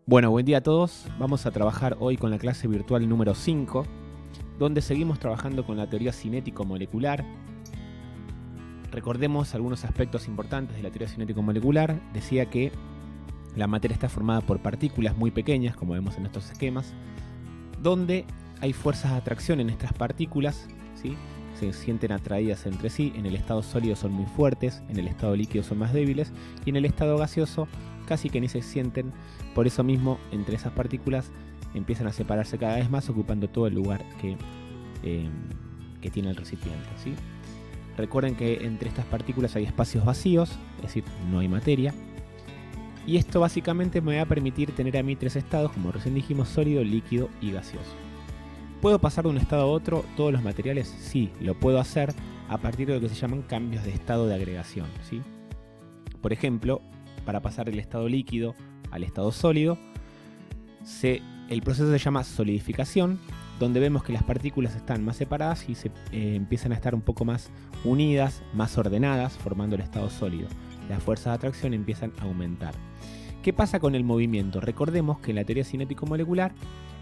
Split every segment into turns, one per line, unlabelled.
Bueno, buen día a todos. Vamos a trabajar hoy con la clase virtual número 5, donde seguimos trabajando con la teoría cinético-molecular. Recordemos algunos aspectos importantes de la teoría cinético-molecular. Decía que la materia está formada por partículas muy pequeñas, como vemos en estos esquemas, donde hay fuerzas de atracción en estas partículas, ¿sí? Se sienten atraídas entre sí. En el estado sólido son muy fuertes, en el estado líquido son más débiles y en el estado gaseoso casi que ni se sienten. Por eso mismo, entre esas partículas empiezan a separarse cada vez más, ocupando todo el lugar que tiene el recipiente, ¿sí? Recuerden que entre estas partículas hay espacios vacíos, es decir, no hay materia. Y esto básicamente me va a permitir tener a mí tres estados, como recién dijimos: sólido, líquido y gaseoso. ¿Puedo pasar de un estado a otro todos los materiales? Sí, lo puedo hacer a partir de lo que se llaman cambios de estado de agregación, ¿sí? Por ejemplo, para pasar del estado líquido al estado sólido, el proceso se llama solidificación, donde vemos que las partículas están más separadas y se empiezan a estar un poco más unidas, más ordenadas, formando el estado sólido. Las fuerzas de atracción empiezan a aumentar. ¿Qué pasa con el movimiento? Recordemos que en la teoría cinético-molecular,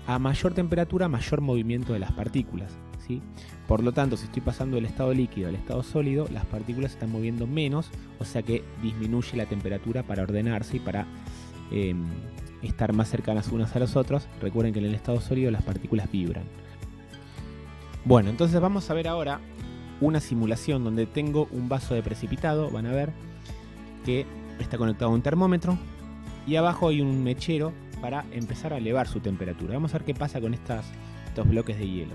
a mayor temperatura, mayor movimiento de las partículas, ¿sí? Por lo tanto, si estoy pasando del estado líquido al estado sólido, las partículas se están moviendo menos, o sea que disminuye la temperatura para ordenarse y para estar más cercanas unas a los otros. Recuerden que en el estado sólido las partículas vibran. Bueno, entonces vamos a ver ahora una simulación donde tengo un vaso de precipitado. Van a ver que está conectado a un termómetro y abajo hay un mechero para empezar a elevar su temperatura. Vamos a ver qué pasa con estos bloques de hielo.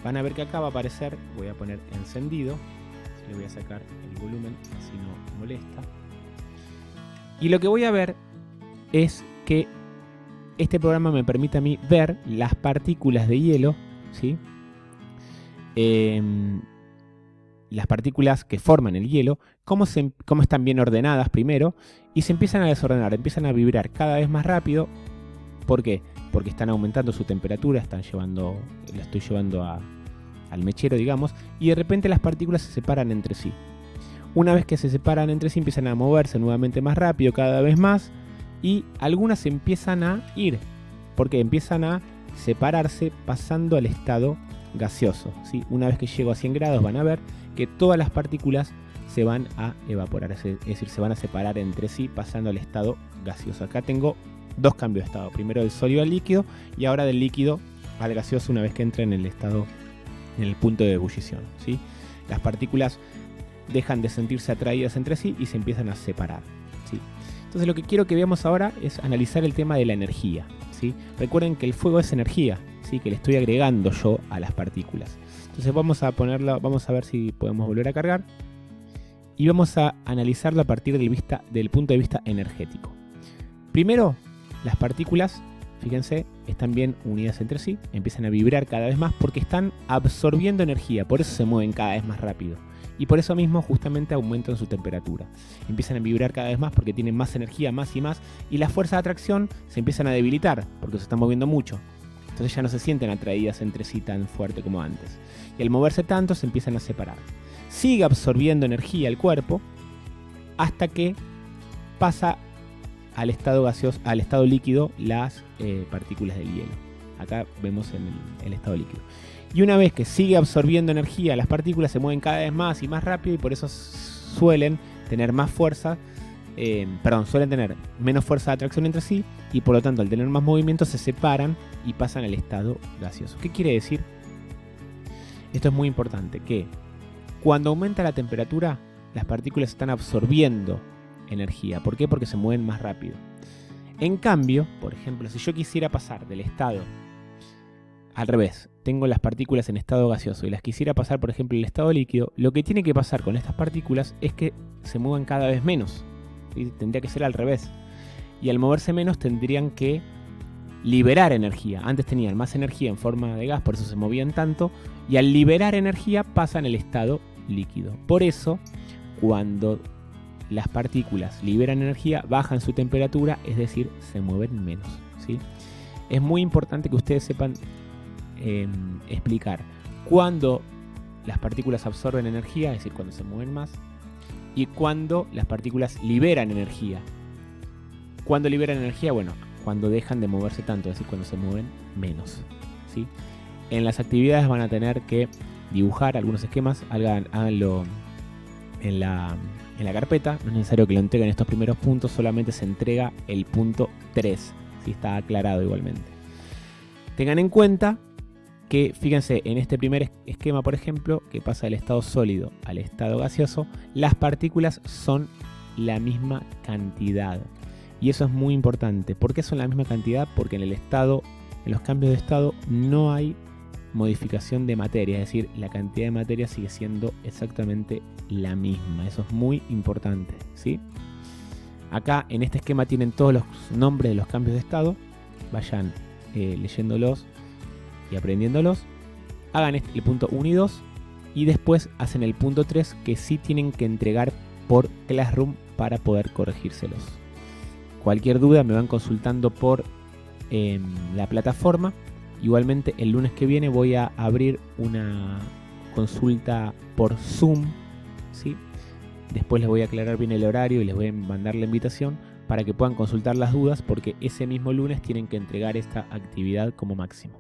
Van a ver que acá va a aparecer, voy a poner encendido, le voy a sacar el volumen así no molesta. Y lo que voy a ver es que este programa me permite a mí ver las partículas de hielo, ¿sí? Las partículas que forman el hielo, cómo están bien ordenadas primero, y se empiezan a desordenar, empiezan a vibrar cada vez más rápido. ¿Por qué? Porque están aumentando su temperatura, lo estoy llevando al mechero, digamos, y de repente las partículas se separan entre sí. Una vez que se separan entre sí, empiezan a moverse nuevamente más rápido, cada vez más, y algunas empiezan a ir, porque empiezan a separarse pasando al estado gaseoso, ¿sí? Una vez que llego a 100 grados van a ver que todas las partículas se van a evaporar, es decir, se van a separar entre sí pasando al estado gaseoso. Acá tengo dos cambios de estado, primero del sólido al líquido y ahora del líquido al gaseoso una vez que entra en el punto de ebullición, ¿sí? Las partículas dejan de sentirse atraídas entre sí y se empiezan a separar, ¿sí? Entonces lo que quiero que veamos ahora es analizar el tema de la energía, ¿sí? Recuerden que el fuego es energía, ¿sí? Que le estoy agregando yo a las partículas. Entonces vamos a ver si podemos volver a cargar y vamos a analizarlo a partir del punto de vista energético. Primero, las partículas, fíjense, están bien unidas entre sí, empiezan a vibrar cada vez más porque están absorbiendo energía, por eso se mueven cada vez más rápido. Y por eso mismo justamente aumentan su temperatura. Empiezan a vibrar cada vez más porque tienen más energía, más y más, y las fuerzas de atracción se empiezan a debilitar porque se están moviendo mucho. Entonces ya no se sienten atraídas entre sí tan fuerte como antes. Y al moverse tanto se empiezan a separar. Sigue absorbiendo energía el cuerpo hasta que pasa al estado gaseoso, al estado líquido, las partículas del hielo. Acá vemos en el estado líquido. Y una vez que sigue absorbiendo energía, las partículas se mueven cada vez más y más rápido y por eso suelen tener más fuerza, suelen tener menos fuerza de atracción entre sí y por lo tanto al tener más movimiento se separan y pasan al estado gaseoso. ¿Qué quiere decir? Esto es muy importante, que cuando aumenta la temperatura, las partículas están absorbiendo energía. ¿Por qué? Porque se mueven más rápido. En cambio, por ejemplo, si yo quisiera pasar del estado al revés, tengo las partículas en estado gaseoso y las quisiera pasar, por ejemplo, al estado líquido, lo que tiene que pasar con estas partículas es que se muevan cada vez menos, ¿sí? Tendría que ser al revés. Y al moverse menos tendrían que liberar energía. Antes tenían más energía en forma de gas, por eso se movían tanto, y al liberar energía pasan al estado líquido. Por eso, cuando las partículas liberan energía, bajan su temperatura, es decir, se mueven menos, ¿sí? Es muy importante que ustedes sepan explicar cuándo las partículas absorben energía, es decir, cuando se mueven más, y cuándo las partículas liberan energía. ¿Cuándo liberan energía? Bueno, cuando dejan de moverse tanto, es decir, cuando se mueven menos, ¿sí? En las actividades van a tener que dibujar algunos esquemas, háganlo en la carpeta, no es necesario que lo entreguen estos primeros puntos, solamente se entrega el punto 3, ¿sí? Está aclarado igualmente. Tengan en cuenta que, fíjense, en este primer esquema, por ejemplo, que pasa del estado sólido al estado gaseoso, las partículas son la misma cantidad. Y eso es muy importante. ¿Por qué son la misma cantidad? Porque en los cambios de estado no hay modificación de materia, es decir, la cantidad de materia sigue siendo exactamente la misma. Eso es muy importante, ¿sí? Acá en este esquema tienen todos los nombres de los cambios de estado. Vayan leyéndolos y aprendiéndolos. Hagan el punto 1 y 2 y después hacen el punto 3, que sí tienen que entregar por Classroom para poder corregírselos. Cualquier duda me van consultando por la plataforma. Igualmente el lunes que viene voy a abrir una consulta por Zoom, ¿sí? Después les voy a aclarar bien el horario y les voy a mandar la invitación para que puedan consultar las dudas, porque ese mismo lunes tienen que entregar esta actividad como máximo.